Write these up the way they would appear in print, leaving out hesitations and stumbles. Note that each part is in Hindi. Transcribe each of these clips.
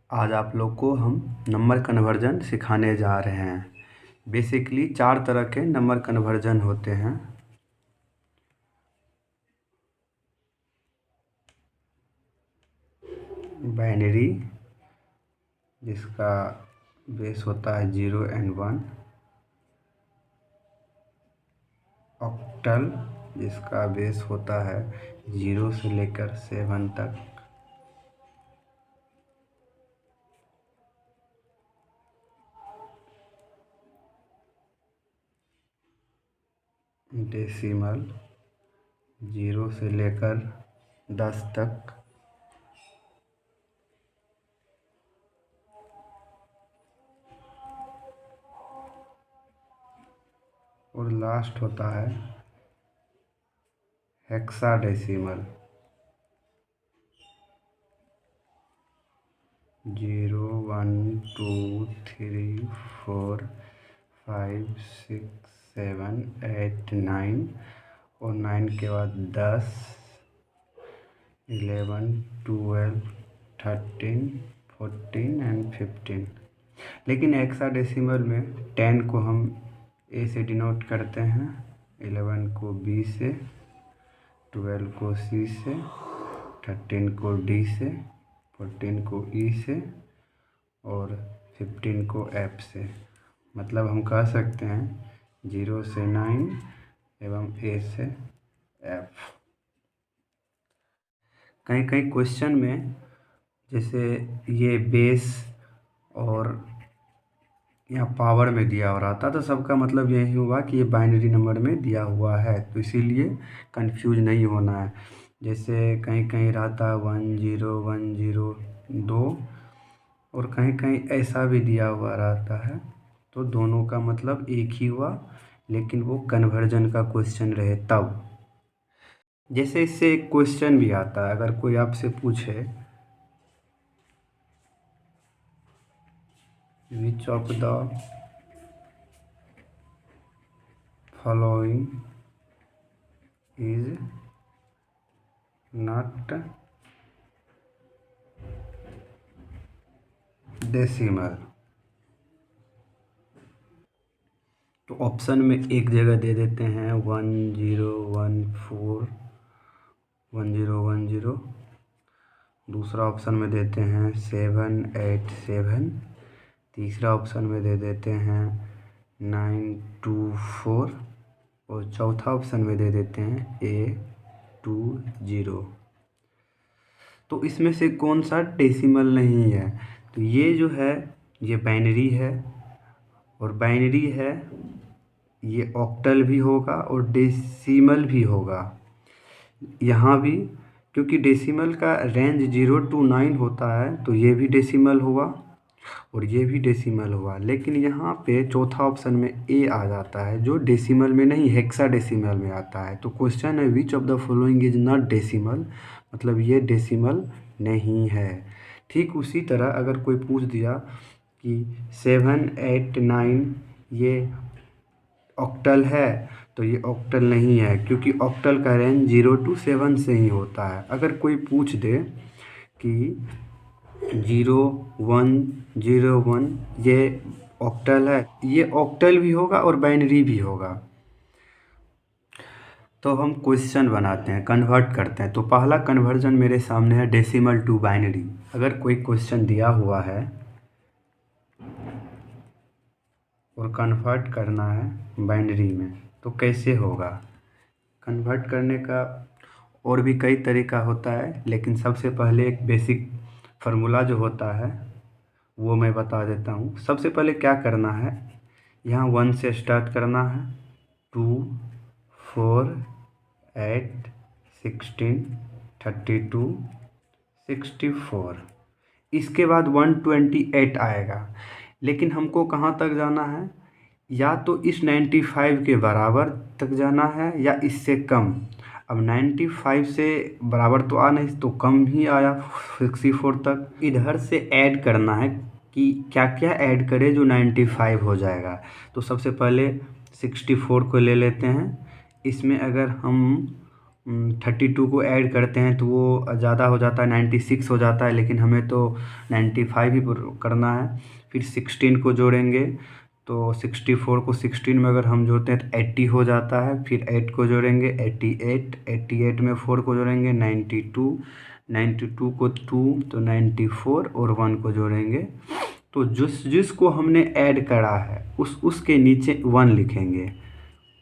आज आप लोग को हम नंबर कन्वर्जन सिखाने जा रहे हैं। बेसिकली 4 तरह के नंबर कन्वर्जन होते हैं। बाइनरी, जिसका बेस होता है 0 और 1। ऑक्टल, जिसका बेस होता है 0 से लेकर 7 तक। डेसिमल, 0 से लेकर 10 तक। और लास्ट होता है हेक्साडेसिमल, 0, 1, 2, 3, 4, 5, 6, 7, 8, 9 और 9 के बाद 10, 11, 12, 13, 14 एंड 15। लेकिन हेक्साडेसिमल में 10 को हम ए से डिनोट करते हैं, 11 को बी से, 12 को सी से, 13 को डी से, 14 को ई से और 15 को एफ से। मतलब हम कह सकते हैं 0 से 9 एवं ए से एफ। कहीं कहीं क्वेश्चन में जैसे ये बेस और यहाँ पावर में दिया हो रहा था, तो सबका मतलब यही हुआ कि ये बाइनरी नंबर में दिया हुआ है, तो इसीलिए कंफ्यूज नहीं होना है। जैसे कहीं कहीं रहता 1 0 1 0 2 और कहीं कहीं ऐसा भी दिया हुआ रहता है, तो दोनों का मतलब एक ही हुआ, लेकिन वो कन्वर्जन का क्वेश्चन रहे तब। जैसे इससे एक क्वेश्चन भी आता है, अगर कोई आपसे पूछे which of the following is not decimal, तो ऑप्शन में एक जगह दे देते हैं 1 0 1 4 1 0 1 0। दूसरा ऑप्शन में देते हैं 7 8 7। तीसरा ऑप्शन में दे देते हैं 9 2 4 और चौथा ऑप्शन में दे देते हैं A 2 0। तो इसमें से कौन सा डेसिमल नहीं है? तो ये जो है ये बाइनरी है, और बाइनरी है ये ऑक्टल भी होगा और डेसिमल भी होगा। यहाँ भी क्योंकि डेसिमल का रेंज 0 to 9 होता है, तो ये भी डेसिमल हुआ और ये भी डेसिमल हुआ। लेकिन यहाँ पे चौथा ऑप्शन में ए आ जाता है, जो डेसिमल में नहीं हेक्साडेसिमल में आता है। तो क्वेश्चन है which of the following is not decimal, मतलब ये डेसिमल नहीं है। ठीक उसी तरह अगर कोई पूछ दिया कि 7 8 9 ये ऑक्टल है, तो ये ऑक्टल नहीं है, क्योंकि ऑक्टल का रेंज 0 to 7 से ही होता है। अगर कोई पूछ दे कि 0 1 0 1 ये ऑक्टल है, ये ऑक्टल भी होगा और बाइनरी भी होगा। तो हम क्वेश्चन बनाते हैं, कन्वर्ट करते हैं। तो पहला कन्वर्जन मेरे सामने है डेसिमल टू बाइनरी। अगर कोई क्वेश्चन दिया हुआ है और कन्वर्ट करना है बाइनरी में, तो कैसे होगा? कन्वर्ट करने का और भी कई तरीका होता है, लेकिन सबसे पहले एक बेसिक फार्मूला जो होता है वो मैं बता देता हूँ। सबसे पहले क्या करना है, यहाँ 1 से स्टार्ट करना है, 2 4 8 16 32 64। इसके बाद 128 आएगा। लेकिन हमको कहाँ तक जाना है? या तो इस 95 के बराबर तक जाना है या इससे कम। अब 95 से बराबर तो आ नहीं, तो कम ही आया 64 तक। इधर से ऐड करना है कि क्या क्या ऐड करें जो 95 हो जाएगा। तो सबसे पहले 64 को ले लेते हैं। इसमें अगर हम 32 को ऐड करते हैं तो वो ज़्यादा हो जाता है, 96 हो जाता है, लेकिन हमें तो 95 ही करना है। फिर 16 को जोड़ेंगे तो 64 को 16 में अगर हम जोड़ते हैं तो 80 हो जाता है। फिर 8 को जोड़ेंगे 88, 88 में 4 को जोड़ेंगे 92, 92 को 2 तो 94 और 1 को जोड़ेंगे तो जिसको हमने ऐड करा है उसके नीचे 1 लिखेंगे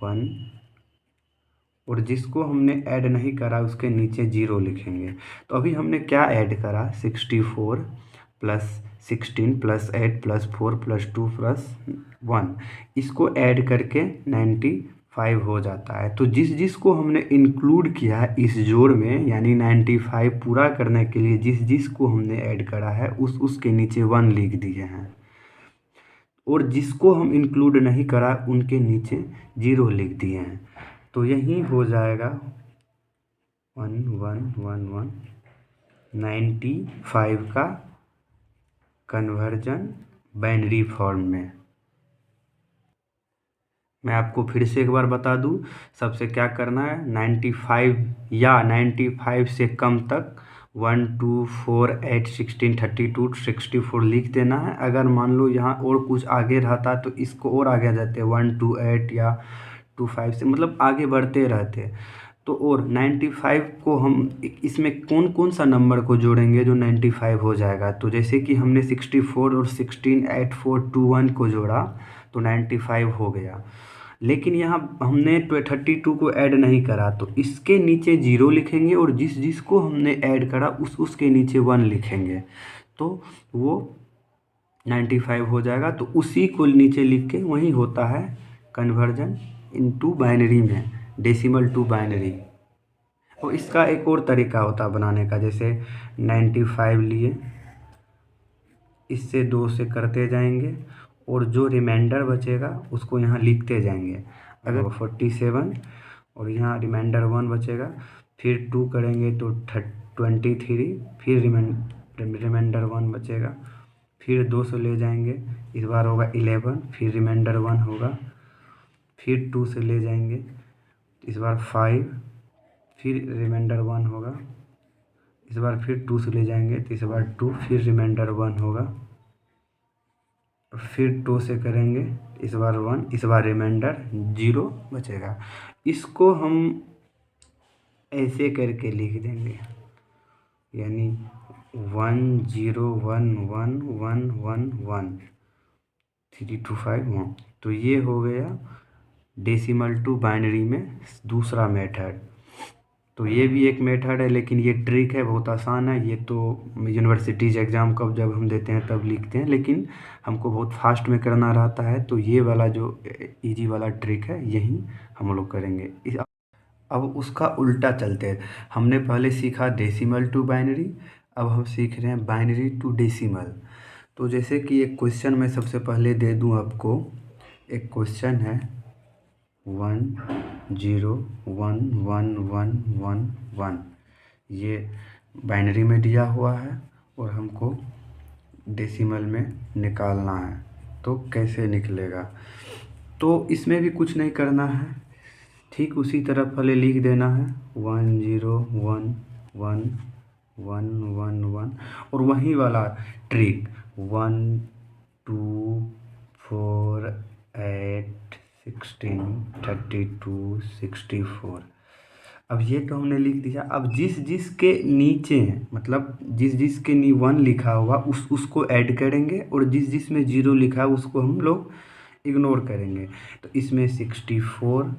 1, और जिसको हमने ऐड नहीं करा उसके नीचे 0 लिखेंगे। तो अभी हमने क्या ऐड करा, 64 plus 16 plus 8 plus 4 plus 2 plus 1, इसको ऐड करके 95 हो जाता है। तो जिसको हमने इंक्लूड किया है इस जोड़ में, यानी 95 पूरा करने के लिए जिसको हमने ऐड करा है उसके नीचे 1 लिख दिए हैं, और जिसको हम इंक्लूड नहीं करा उनके नीचे 0 लिख दिए हैं। तो यही हो जाएगा 1111 95 का कन्वर्जन बाइनरी फॉर्म में। मैं आपको फिर से एक बार बता दूं, सबसे क्या करना है, 95 या 95 से कम तक 1 2 4 8 16 32 64 लिख देना है। अगर मान लो यहाँ और कुछ आगे रहता तो इसको और आगे जाते 1 2 8 या 2 5 से, मतलब आगे बढ़ते रहते। तो और 95 को हम इसमें कौन कौन सा नंबर को जोड़ेंगे जो 95 हो जाएगा, तो जैसे कि हमने 64 और 16 8 4 2 1 को जोड़ा तो 95 हो गया। लेकिन यहाँ हमने 32 को ऐड नहीं करा तो इसके नीचे 0 लिखेंगे, और जिसको हमने ऐड करा उसके नीचे 1 लिखेंगे तो वो 95 हो जाएगा। तो उसी को नीचे लिख के वही होता है कन्वर्जन इनटू बाइनरी में, डेसिमल टू बाइनरी। और इसका एक और तरीका होता है बनाने का, जैसे 95 लिए, इससे 2 से करते जाएंगे और जो रिमाइंडर बचेगा उसको यहाँ लिखते जाएंगे। अगर 47 और यहाँ रिमाइंडर 1 बचेगा, फिर 2 करेंगे तो 23, फिर रिमाइंडर 1 बचेगा, फिर 2 से ले जाएंगे, इस बार होगा 11, फिर रिमाइंडर 1 होगा, फिर 2 से ले जाएंगे, इस बार 5, फिर रिमाइंडर 1 होगा, इस बार फिर 2 से ले जाएंगे तो इस बार 2, फिर रिमाइंडर 1 होगा, फिर 2 से करेंगे, इस बार 1, इस बार रिमाइंडर 0 बचेगा। इसको हम ऐसे करके लिख देंगे, यानी 1 0 1 1 1 1 1 3 2 5 1। तो ये हो गया डेसिमल टू बाइनरी में दूसरा मेथड। तो ये भी एक मेथड है, लेकिन ये ट्रिक है, बहुत आसान है। ये तो यूनिवर्सिटीज़ एग्ज़ाम कब जब हम देते हैं तब लिखते हैं, लेकिन हमको बहुत फास्ट में करना रहता है, तो ये वाला जो इजी वाला ट्रिक है यही हम लोग करेंगे। अब उसका उल्टा चलते हैं। हमने पहले सीखा डेसिमल टू बाइनरी, अब हम सीख रहे हैं बाइनरी टू डेसिमल। तो जैसे कि एक क्वेश्चन मैं सबसे पहले दे दूं आपको, एक क्वेश्चन है 1 0 1 1 1 1 1, ये बाइनरी में दिया हुआ है और हमको डेसिमल में निकालना है। तो कैसे निकलेगा, तो इसमें भी कुछ नहीं करना है, ठीक उसी तरह पहले लिख देना है 1 0 1 1 1 1 1, और वही वाला ट्रिक 1 2 4 8 16 32 64। अब ये तो हमने लिख दिया। अब जिसके नीचे है, मतलब जिसके नी 1 लिखा हुआ उसको ऐड करेंगे, और जिसमें 0 लिखा है उसको हम लोग इग्नोर करेंगे। तो इसमें 64,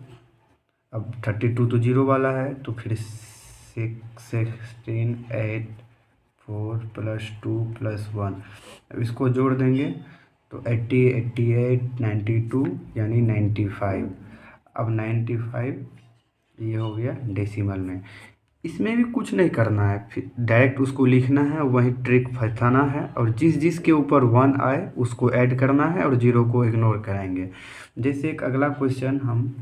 अब 32 तो 0 वाला है, तो फिर 16 8 4 प्लस 2 प्लस 1, अब इसको जोड़ देंगे तो 80 88 92 यानी 95। अब 95 ये हो गया डेसिमल में। इसमें भी कुछ नहीं करना है, फिर डायरेक्ट उसको लिखना है, वही ट्रिक फंसाना है, और जिसके ऊपर 1 आए उसको ऐड करना है और 0 को इग्नोर कराएंगे। जैसे एक अगला क्वेश्चन हम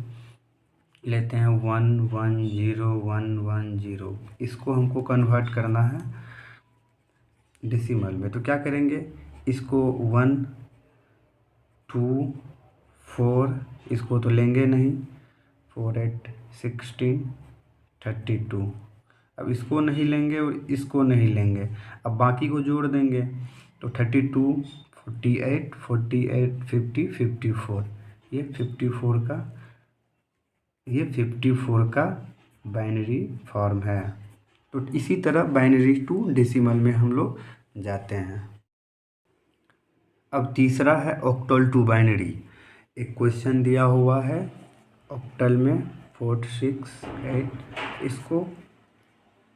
लेते हैं 1 1 0 1 1 0, इसको हमको कन्वर्ट करना है डेसिमल में। तो क्या करेंगे, इसको 1 2 4, इसको तो लेंगे नहीं, 4 8 16 32। अब इसको नहीं लेंगे और इसको नहीं लेंगे, अब बाकी को जोड़ देंगे तो 32, 48, 48, 50, 54, ये 54 का बाइनरी फॉर्म है। तो इसी तरह बाइनरी टू डेसिमल में हम लोग जाते हैं। अब तीसरा है ऑक्टल टू बाइनरी। एक क्वेश्चन दिया हुआ है ऑक्टल में 4, 6, 8, इसको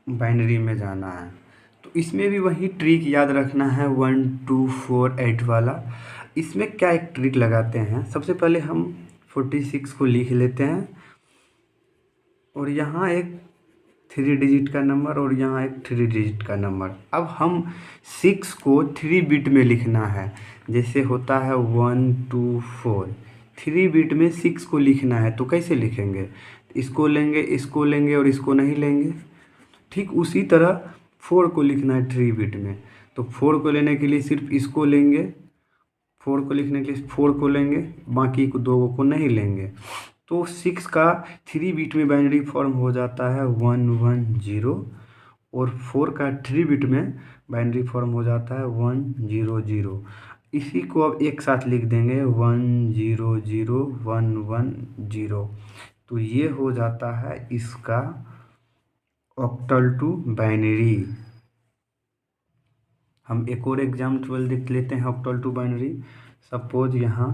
बाइनरी में जाना है। तो इसमें भी वही ट्रिक याद रखना है 1, 2, 4, 8 वाला। इसमें क्या एक ट्रिक लगाते हैं, सबसे पहले हम 46 को लिख लेते हैं और यहाँ एक 3 डिजिट का नंबर और यहाँ एक 3 डिजिट का नंबर। अब हम 6 को 3 बिट में लिखना है, जैसे होता है 1, 2, 4, 3 बिट में 6 को लिखना है। तो कैसे लिखेंगे, इसको लेंगे और इसको नहीं लेंगे। ठीक उसी तरह 4 को लिखना है 3 बिट में, तो 4 को लेने के लिए सिर्फ इसको लेंगे, 4 को लिखने के लिए 4 को लेंगे, बाकी को 2 को नहीं लेंगे। तो 6 का 3 बिट में बाइनरी फॉर्म हो जाता है 1, 1, 0 और 4 का 3 बिट में बाइनरी फॉर्म हो जाता है 1, 0, 0। इसी को अब एक साथ लिख देंगे 1, 0, 0, 1, 1, 0। तो ये हो जाता है इसका ऑक्टल टू बाइनरी। हम एक और एग्जाम्पल देख लेते हैं ऑक्टल टू बाइनरी। सपोज यहाँ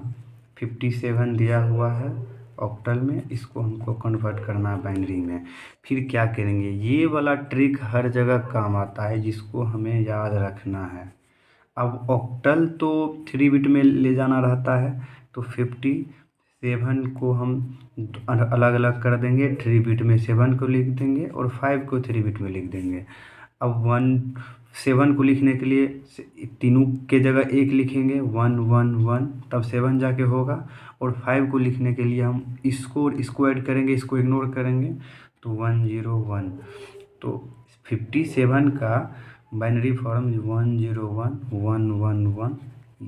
57 दिया हुआ है ऑक्टल में, इसको हमको कन्वर्ट करना है बाइनरी में। फिर क्या करेंगे, ये वाला ट्रिक हर जगह काम आता है जिसको हमें याद रखना है। अब ऑक्टल तो 3 बिट में ले जाना रहता है, तो 57 को हम अलग अलग कर देंगे, 3 बिट में 7 को लिख देंगे और 5 को 3 बिट में लिख देंगे। अब 7 को लिखने के लिए तीनों के जगह 1 लिखेंगे, 1, 1, 1, तब 7 जाके होगा। और 5 को लिखने के लिए हम इसको ऐड करेंगे, इसको इग्नोर करेंगे, तो 1, 0, 1। तो 57 का बाइनरी फॉर्म 1, 0, 1, 1, 1, 1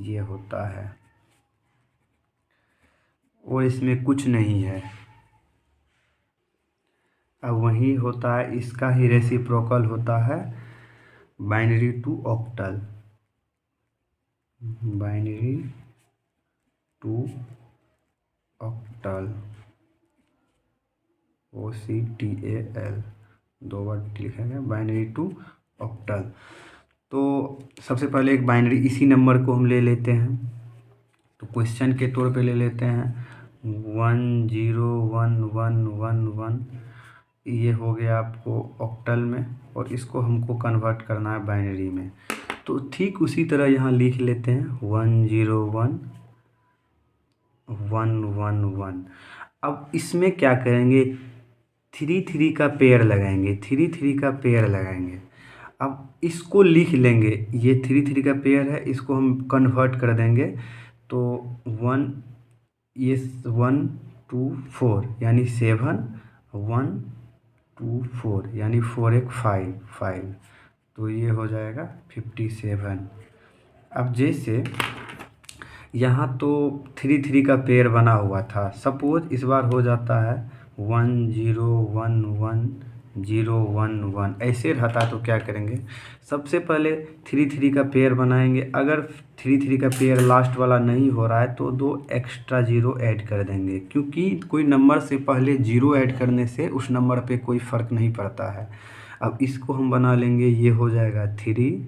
ये होता है और इसमें कुछ नहीं है। अब वही होता है, इसका ही रेसिप्रोकल होता है binary to octal, binary to octal, OCTAL 2 बार लिखेंगे, बाइनरी टू ऑक्टल। तो सबसे पहले एक बाइनरी इसी नंबर को हम ले लेते हैं, तो क्वेश्चन के तौर पे ले लेते हैं 1, 0, 1, 1, 1, 1। ये हो गया आपको ऑक्टल में और इसको हमको कन्वर्ट करना है बाइनरी में। तो ठीक उसी तरह यहाँ लिख लेते हैं 1, 0, 1, 1, 1, 1। अब इसमें क्या करेंगे, 3, 3 का पेयर लगाएंगे, 3, 3 का पेयर लगाएंगे। अब इसको लिख लेंगे, ये 3, 3 का पेयर है, इसको हम कन्वर्ट कर देंगे। तो 1, ये 1, 2, 4 यानी 7, 1, 2, 4 यानी 4, 1, 5, 5। तो ये हो जाएगा 57। अब जैसे यहाँ तो 3, 3 का पेयर बना हुआ था, सपोज इस बार हो जाता है 1, 0, 1, 1, 0, 1, 1 ऐसे रहता। तो क्या करेंगे, सबसे पहले 3, 3 का पेयर बनाएंगे। अगर 3, 3 का पेयर लास्ट वाला नहीं हो रहा है तो 2 एक्स्ट्रा 0 ऐड कर देंगे, क्योंकि कोई नंबर से पहले 0 ऐड करने से उस नंबर पे कोई फ़र्क नहीं पड़ता है। अब इसको हम बना लेंगे, ये हो जाएगा 3,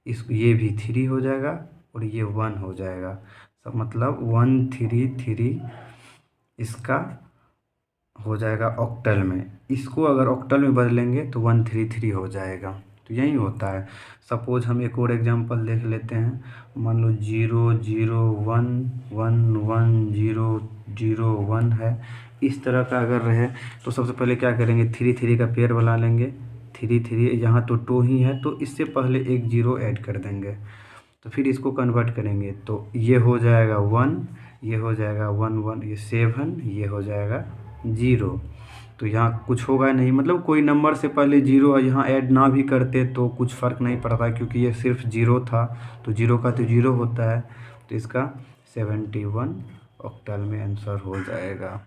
ये भी 3 हो जाएगा और ये 1 हो जाएगा। सब मतलब 1, 3, 3 इसका हो जाएगा ऑक्टल में। इसको अगर ऑक्टल में बदलेंगे तो 1, 3, 3 हो जाएगा। तो यही होता है। सपोज हम एक और एग्जांपल देख लेते हैं, मान लो 0, 0, 1, 1, 1, 0, 0, 1 है। इस तरह का अगर रहे तो सबसे पहले क्या करेंगे, 3, 3 का पेयर बना लेंगे। 3, 3 यहाँ तो 2 ही है, तो इससे पहले एक 0 ऐड कर देंगे। तो फिर इसको कन्वर्ट करेंगे, तो ये हो जाएगा 1, ये हो जाएगा 1, 1, ये 7, ये हो जाएगा 0। तो यहाँ कुछ होगा नहीं, मतलब कोई नंबर से पहले 0 यहाँ ऐड ना भी करते तो कुछ फ़र्क नहीं पड़ता, क्योंकि ये सिर्फ 0 था, तो 0 का तो 0 होता है। तो इसका 71 ऑक्टल में आंसर हो जाएगा।